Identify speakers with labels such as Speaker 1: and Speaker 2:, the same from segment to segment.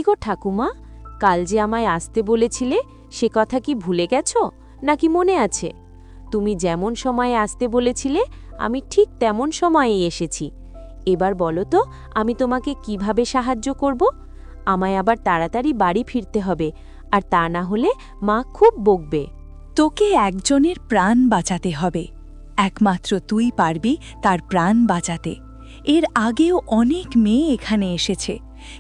Speaker 1: গো ঠাকুমা, কাল যে আমায় আসতে বলেছিলে সে কথা কি ভুলে গেছো নাকি মনে আছে? তুমি যেমন সময়ে আসতে বলেছিলে আমি ঠিক তেমন সময়েই এসেছি। এবার বলো তো আমি তোমাকে কিভাবে সাহায্য করব? আমায় আবার তাড়াতাড়ি বাড়ি ফিরতে হবে, আর তা না হলে মা খুব বকবে।
Speaker 2: তোকে একজনের প্রাণ বাঁচাতে হবে। একমাত্র তুই পারবি তার প্রাণ বাঁচাতে। এর আগেও অনেক মেয়ে এখানে এসেছে,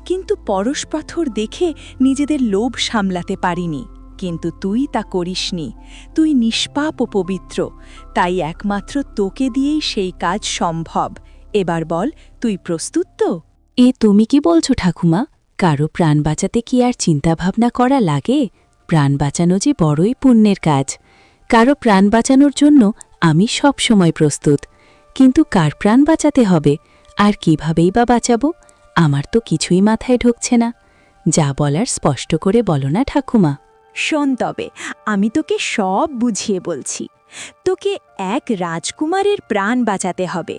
Speaker 2: কিন্তু পরশপাথর দেখে নিজেদের লোভ সামলাতে পারিনি। কিন্তু তুই তা করিসনি। তুই নিষ্পাপ ও পবিত্র, তাই একমাত্র তোকে দিয়েই সেই কাজ সম্ভব। এবার বল, তুই প্রস্তুত তো?
Speaker 3: তুমি কি বলছো ঠাকুমা? কারো প্রাণ বাঁচাতে কি আর চিন্তাভাবনা করা লাগে? প্রাণ বাঁচানো যে বড়ই পুণ্যের কাজ। কারো প্রাণ বাঁচানোর জন্য আমি সব সময় প্রস্তুত। কিন্তু কার প্রাণ বাঁচাতে হবে আর কিভাবেই বা বাঁচাবো, আমার তো কিছুই মাথায় ঢুকছে না। যা বলার স্পষ্ট করে বলো না ঠাকুমা।
Speaker 2: শোন তবে, আমি তোকে সব বুঝিয়ে বলছি। তোকে এক রাজকুমারের প্রাণ বাঁচাতে হবে।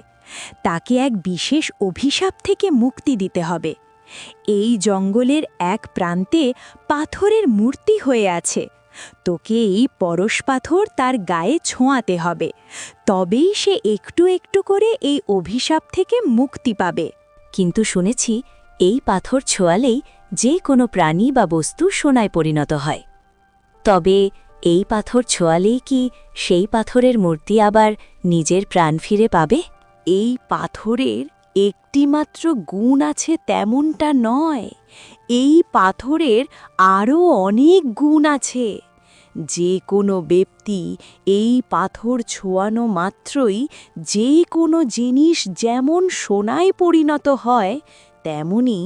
Speaker 2: তাকে এক বিশেষ অভিশাপ থেকে মুক্তি দিতে হবে। এই জঙ্গলের এক প্রান্তে পাথরের মূর্তি হয়ে আছে। তোকে এই পরশ পাথর তার গায়ে ছোঁয়াতে হবে, তবেই সে একটু একটু করে এই অভিশাপ থেকে মুক্তি পাবে।
Speaker 3: কিন্তু শুনেছি এই পাথর ছোঁয়ালেই যে কোনো প্রাণী বা বস্তু সোনায় পরিণত হয়। তবে এই পাথর ছোঁয়ালেই কি সেই পাথরের মূর্তি আবার নিজের প্রাণ ফিরে পাবে?
Speaker 1: এই পাথরের একটিমাত্র গুণ আছে তেমনটা নয়। এই পাথরের আরও অনেক গুণ আছে। যে কোনো ব্যক্তি এই পাথর ছোঁয়ানো মাত্রই যে কোনো জিনিস যেমন সোনায় পরিণত হয়, তেমনি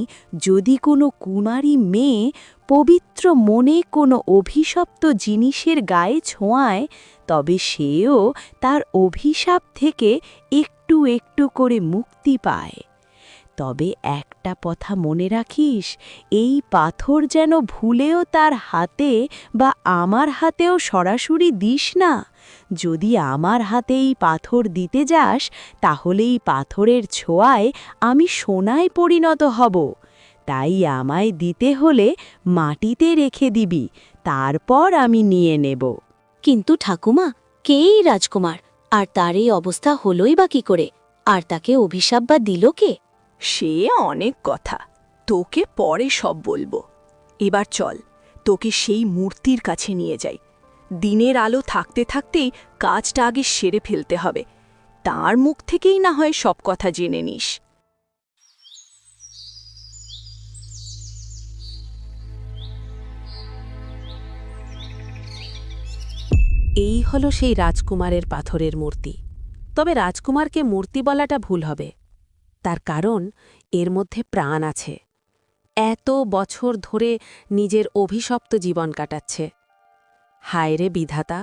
Speaker 1: যদি কোনো কুমারী মেয়ে পবিত্র মনে কোনো অভিশপ্ত জিনিসের গায়ে ছোঁয়ায়, তবে সেও তার অভিশাপ থেকে একটু একটু করে মুক্তি পায়। তবে একটা কথা মনে রাখিস, এই পাথর যেন ভুলেও তার হাতে বা আমার হাতেও সরাসরি দিস না। যদি আমার হাতে এই পাথর দিতে যাস, তাহলে এই পাথরের ছোঁয়ায় আমি সোনায় পরিণত হব। তাই আমায় দিতে হলে মাটিতে রেখে দিবি, তারপর আমি নিয়ে নেব।
Speaker 3: কিন্তু ঠাকুমা, কেই রাজকুমার, আর তার এই অবস্থা হলোই বা কি করে? আর তাকে অভিশাপ বা দিল কে?
Speaker 2: সে অনেক কথা, তোকে পরে সব বলবো। এবার চল, তোকে সেই মূর্তির কাছে নিয়ে যাই। দিনের আলো থাকতে থাকতেই কাজটা আগে সেরে ফেলতে হবে। তার মুখ থেকেই না হয় সব কথা জেনে নিস।
Speaker 1: এই হলো সেই রাজকুমারের পাথরের মূর্তি। তবে রাজকুমারকে মূর্তি বলাটা ভুল হবে, তার কারণ এর মধ্যে প্রাণ আছে। এত বছর ধরে নিজের অভিশপ্ত জীবন কাটাচ্ছে। হায় রে বিধাতা,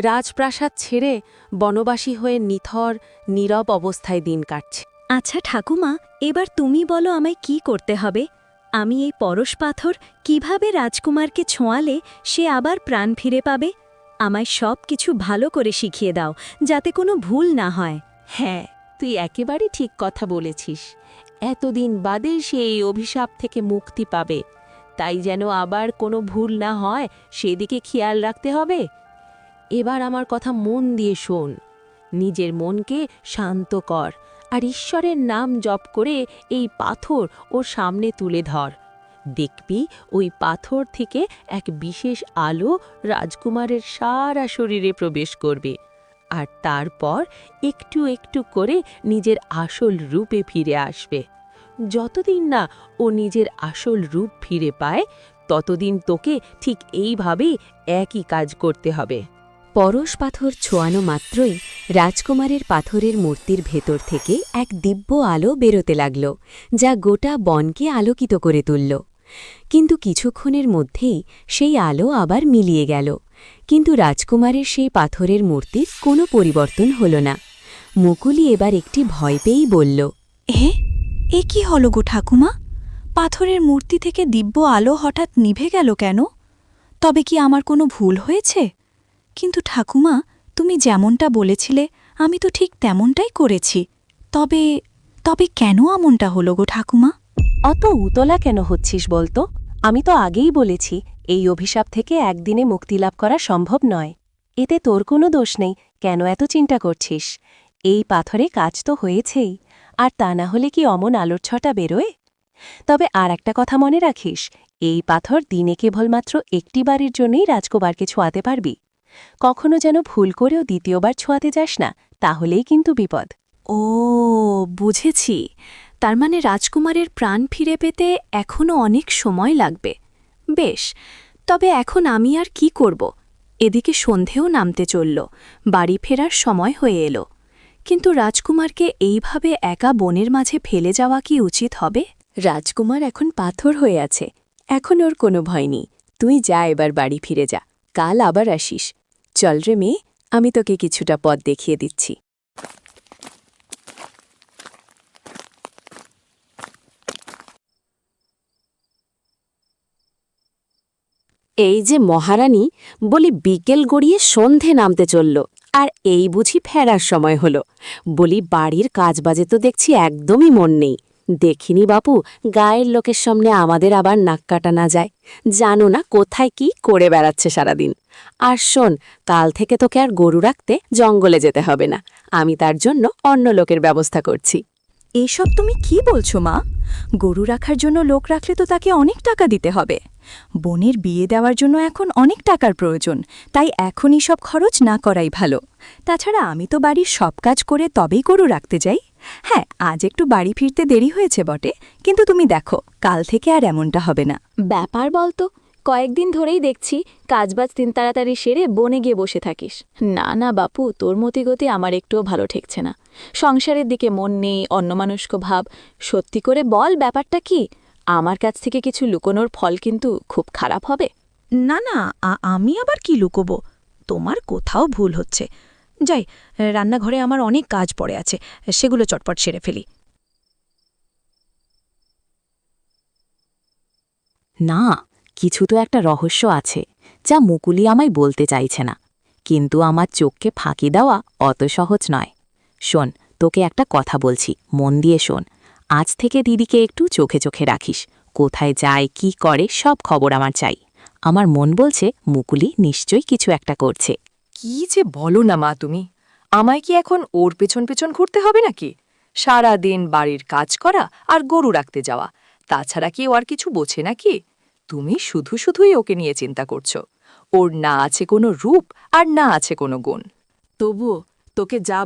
Speaker 1: রাজপ্রাসাদ ছেড়ে বনবাসী হয়ে নিথর নীরব অবস্থায় দিন কাটছে।
Speaker 3: আচ্ছা ঠাকুমা, এবার তুমি বলো আমায় কি করতে হবে? আমি এই পরশ পাথর কিভাবে রাজকুমারকে ছোঁয়ালে সে আবার প্রাণ ফিরে পাবে? আমায় সব কিছু ভালো করে শিখিয়ে দাও, যাতে কোনো ভুল না হয়।
Speaker 1: হ্যাঁ, তুই একেবারে ঠিক কথা বলেছিস। এতদিন বাদে সে এই অভিশাপ থেকে মুক্তি পাবে, তাই যেন আবার কোনো ভুল না হয় সেদিকে খেয়াল রাখতে হবে। এবার আমার কথা মন দিয়ে শোন। নিজের মনকে শান্ত কর, আর ঈশ্বরের নাম জপ করে এই পাথর ওর সামনে তুলে ধর। দেখবি ওই পাথর থেকে এক বিশেষ আলো রাজকুমারের সারা শরীরে প্রবেশ করবে, আর তারপর একটু একটু করে নিজের আসল রূপে ফিরে আসবে। যতদিন না ও নিজের আসল রূপ ফিরে পায়, ততদিন তোকে ঠিক এইভাবেই একই কাজ করতে হবে।
Speaker 3: পরশ পাথর ছোঁয়ানো মাত্রই রাজকুমারের পাথরের মূর্তির ভেতর থেকে এক দিব্য আলো বেরোতে লাগল, যা গোটা বনকে আলোকিত করে তুলল। কিন্তু কিছুক্ষণের মধ্যেই সেই আলো আবার মিলিয়ে গেল। কিন্তু রাজকুমারের সেই পাথরের মূর্তির কোনো পরিবর্তন হল না। মুকুলি এবার একটি ভয় পেয়েই বলল,
Speaker 2: এ কি হলো গো ঠাকুমা? পাথরের মূর্তি থেকে দিব্য আলো হঠাৎ নিভে গেল কেন? তবে কি আমার কোনো ভুল হয়েছে? কিন্তু ঠাকুমা, তুমি যেমনটা বলেছিলে আমি তো ঠিক তেমনটাই করেছি। তবে তবে কেন এমনটা হলো গো ঠাকুমা?
Speaker 1: অত উতলা কেন হচ্ছিস বলতো?
Speaker 2: আমি তো আগেই বলেছি এই অভিশাপ থেকে একদিনে মুক্তি লাভ করা সম্ভব নয়। এতে তোর কোনো দোষ নেই, কেন এত চিন্তা করছিস? এই পাথরে কাজ তো হয়েছেই, আর তা না হলে কি অমন আলোর ছটা বেরোয়? তবে আর একটা কথা মনে রাখিস, এই পাথর দিনে কেবলমাত্র একটি বারের জন্যই রাজকুমারকে ছোঁয়াতে পারবি। কখনো যেন ভুল করেও দ্বিতীয়বার ছোঁয়াতে যাস না, তাহলেই কিন্তু বিপদ।
Speaker 1: ও, বুঝেছি। তার মানে রাজকুমারের প্রাণ ফিরে পেতে এখনও অনেক সময় লাগবে। বেশ, তবে এখন আমি আর কি করব? এদিকে সন্ধেও নামতে চলল, বাড়ি ফেরার সময় হয়ে এলো। কিন্তু রাজকুমারকে এইভাবে একা বনের মাঝে ফেলে যাওয়া কি উচিত হবে?
Speaker 2: রাজকুমার এখন পাথর হয়ে আছে, এখন ওর কোনো ভয় নেই। তুই যা, এবার বাড়ি ফিরে যা, কাল আবার আসিস। চল রে মেয়ে, আমি তোকে কিছুটা পথ দেখিয়ে দিচ্ছি।
Speaker 3: এই যে মহারানী, বলি বিকেল গড়িয়ে সন্ধে নামতে চলল, আর এই বুঝি ফেরার সময় হলো। বলি বাড়ির কাজবাজে তো দেখছি একদমই মন নেই। দেখিনি বাপু, গায়ের লোকের সামনে আমাদের আবার নাক কাটা না যায়। জানো না কোথায় কি করে বেড়াচ্ছে সারাদিন। আর শোন, কাল থেকে তোকে আর গরু রাখতে জঙ্গলে যেতে হবে না, আমি তার জন্য অন্য লোকের ব্যবস্থা করছি।
Speaker 1: এসব তুমি কি বলছো মা? গরু রাখার জন্য লোক রাখলে তো তাকে অনেক টাকা দিতে হবে। বোনের বিয়ে দেওয়ার জন্য এখন অনেক টাকার প্রয়োজন, তাই এখনই সব খরচ না করাই ভালো। তাছাড়া আমি তো বাড়ির সব কাজ করে তবেই গরু রাখতে যাই। হ্যাঁ, আজ একটু বাড়ি ফিরতে দেরি হয়েছে বটে, কিন্তু তুমি দেখো কাল থেকে আর এমনটা হবে না।
Speaker 4: ব্যাপার বলতো, কয়েকদিন ধরেই দেখছি কাজবাজ তিন তাড়াতাড়ি সেরে বনে গিয়ে বসে থাকিস। না না বাপু, তোর মতিগতি আমার একটুও ভালো ঠেকছে না। সংসারের দিকে মন নেই, অন্যমনস্ক ভাব। সত্যি করে বল, ব্যাপারটা কি? আমার কাছ থেকে কিছু লুকোনোর ফল কিন্তু খুব খারাপ হবে।
Speaker 1: না না, আমি আবার কি লুকোবো? তোমার কোথাও ভুল হচ্ছে। যাই, রান্নাঘরে আমার অনেক কাজ পড়ে আছে, সেগুলো চটপট সেরে ফেলি।
Speaker 3: না, কিছু তো একটা রহস্য আছে, যা মুকুলি আমায় বলতে চাইছে না। কিন্তু আমার চোখকে ফাঁকি দেওয়া অত সহজ নয়। শোন, তোকে একটা কথা বলছি, মন দিয়ে শোন। আজ থেকে দিদিকে একটু চোখে চোখে রাখিস। কোথায় যায়, কি করে, সব খবর আমার চাই। আমার মন বলছে মুকুলি নিশ্চয়ই কিছু একটা করছে।
Speaker 5: কি যে বলো না মা তুমি! আমায় কি এখন ওর পেছন পেছন ঘুরতে হবে নাকি? সারা দিন বাড়ির কাজ করা আর গরু রাখতে যাওয়া, তাছাড়া কি ও আর কিছু বোঝে নাকি? তুমি শুধু শুধুই ওকে নিয়ে চিন্তা করছো। ওর না আছে কোনো রূপ আর না আছে কোনো গুণ।
Speaker 6: তবুও তোকে যা